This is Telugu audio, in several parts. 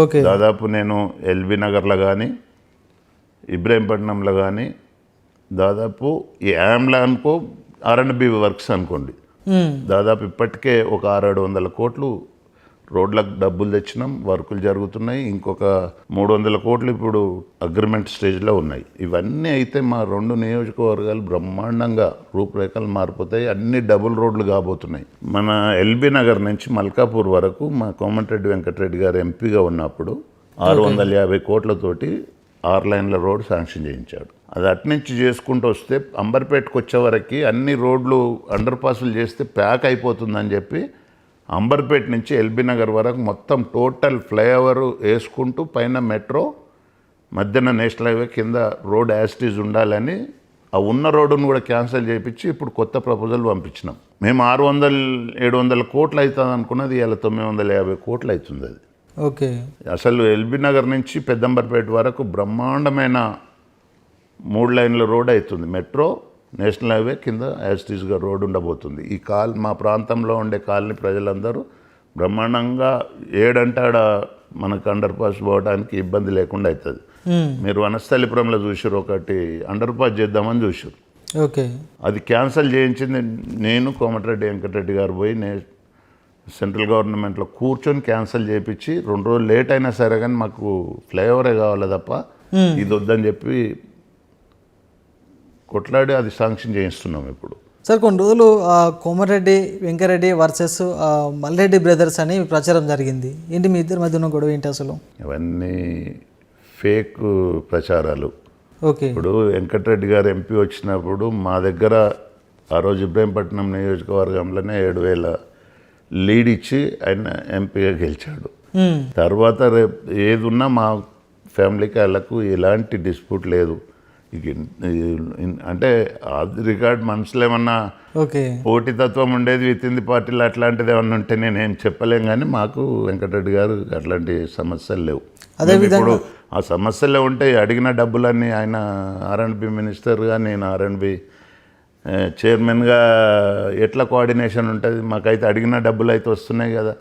ఓకే. దాదాపు నేను ఎల్బీ నగర్లో కానీ ఇబ్రాహీంపట్నంలో కానీ దాదాపు ఈ ఆమ్లా అనుకో R&B వర్క్స్ అనుకోండి, దాదాపు ఇప్పటికే ఒక 600-700 కోట్లు రోడ్లకు డబ్బులు తెచ్చినాం, వర్కులు జరుగుతున్నాయి. ఇంకొక 300 కోట్లు ఇప్పుడు అగ్రిమెంట్ స్టేజ్లో ఉన్నాయి. ఇవన్నీ అయితే మా 2 నియోజకవర్గాలు బ్రహ్మాండంగా రూపురేఖలు మారిపోతాయి. అన్ని డబుల్ రోడ్లు కాబోతున్నాయి. మన ఎల్బీ నగర్ నుంచి మల్కాపూర్ వరకు మా కోమటిరెడ్డి వెంకటరెడ్డి గారు ఎంపీగా ఉన్నప్పుడు 650 కోట్లతోటి 6 లైన్ల రోడ్ శాంక్షన్ చేయించాడు. అది అట్నుంచి చేసుకుంటూ వస్తే అంబర్పేటకు వచ్చే వరకు అన్ని రోడ్లు అండర్ పాసులు చేస్తే ప్యాక్ అయిపోతుందని చెప్పి అంబర్పేట నుంచి ఎల్బీ నగర్ వరకు మొత్తం టోటల్ ఫ్లైఓవర్ వేసుకుంటూ పైన మెట్రో, మధ్యన నేషనల్ హైవే, కింద రోడ్ యాస్టీజ్ ఉండాలని ఆ ఉన్న రోడ్డును కూడా క్యాన్సిల్ చేయించి ఇప్పుడు కొత్త ప్రపోజల్ పంపించినాం. మేము 600-700 కోట్లు అవుతుంది అనుకున్నది, ఇలా 950 కోట్లు అవుతుంది. అది ఓకే. అసలు ఎల్బీ నగర్ నుంచి పెద్దంబర్పేట వరకు బ్రహ్మాండమైన 3 లైన్ల రోడ్ అవుతుంది. మెట్రో, నేషనల్ హైవే, కింద యాస్టీస్గా రోడ్ ఉండబోతుంది. ఈ మా ప్రాంతంలో ఉండే కాలనీ ప్రజలందరూ బ్రహ్మాండంగా ఏడంటాడ మనకు అండర్ పాస్ పోవడానికి ఇబ్బంది లేకుండా అవుతుంది. మీరు వనస్థలిపురంలో చూసారు, ఒకటి అండర్ పాస్ చేద్దామని చూసారు. ఓకే. అది క్యాన్సిల్ చేయించింది నేను, కోమటిరెడ్డి వెంకటరెడ్డి గారు పోయి సెంట్రల్ గవర్నమెంట్లో కూర్చొని క్యాన్సిల్ చేయించి 2 రోజులు లేట్ అయినా సరే కానీ మాకు ఫ్లైఓవరే కావాలి తప్ప ఇది వద్దని చెప్పి కొట్లాడి అది శాంక్షన్ చేయిస్తున్నాం ఇప్పుడు. సార్, కొన్ని రోజులు కోమటిరెడ్డి వెంకరెడ్డి వర్సెస్ మల్రెడ్డి బ్రదర్స్ అని ప్రచారం జరిగింది. ఏంటి మీ ఇద్దరి మధ్య ఉన్న గొడవ ఏంటి అసలు? అవన్నీ ఫేక్ ప్రచారాలు. ఓకే. ఇప్పుడు వెంకటరెడ్డి గారు ఎంపీ వచ్చినప్పుడు మా దగ్గర ఆ రోజు ఇబ్రాహీంపట్నం నియోజకవర్గంలోనే 7,000 లీడ్ ఇచ్చి ఆయన ఎంపీగా గెలిచాడు. తర్వాత రేపు ఏది ఉన్నా మా ఫ్యామిలీకి వాళ్ళకు ఎలాంటి డిస్ప్యూట్ లేదు. అంటే అది రికార్డ్ మనసులో ఏమన్నా పోటీతత్వం ఉండేది విత్ ఇన్ ది పార్టీలో అట్లాంటిది ఏమన్నా ఉంటే నేనేం చెప్పలేం, కానీ మాకు వెంకటరెడ్డి గారు అట్లాంటి సమస్యలు లేవు. ఇప్పుడు ఆ సమస్యలే ఉంటే అడిగిన డబ్బులన్నీ ఆయన R&B మినిస్టర్గా, నేను R&B చైర్మన్గా ఎట్లా కోఆర్డినేషన్ ఉంటుంది? మాకైతే అడిగిన డబ్బులు అయితే వస్తున్నాయి కదా.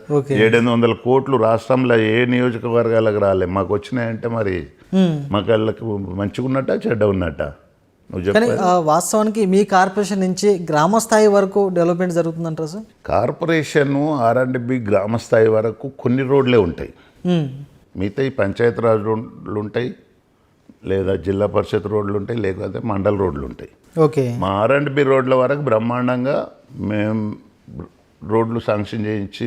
700 కోట్లు రాష్ట్రంలో ఏ నియోజకవర్గాలకు రాలే, మాకు వచ్చినాయంటే మరి మాకు వాళ్ళకి మంచిగా ఉన్నట్ట చెడ్డ ఉన్నట్ట? నువ్వు చెప్పాలి. వాస్తవానికి మీ కార్పొరేషన్ నుంచి గ్రామ స్థాయి వరకు డెవలప్మెంట్ జరుగుతుందంటారా సార్? కార్పొరేషన్ R&B గ్రామ స్థాయి వరకు కొన్ని రోడ్లే ఉంటాయి. మిగతా ఈ పంచాయతీరాజ్ రోడ్లు ఉంటాయి, లేదా జిల్లా పరిషత్ రోడ్లు ఉంటాయి, లేకపోతే మండల రోడ్లు ఉంటాయి. ఓకే. మా R&B రోడ్ల వరకు బ్రహ్మాండంగా మేము రోడ్లు శాంక్షన్ చేయించి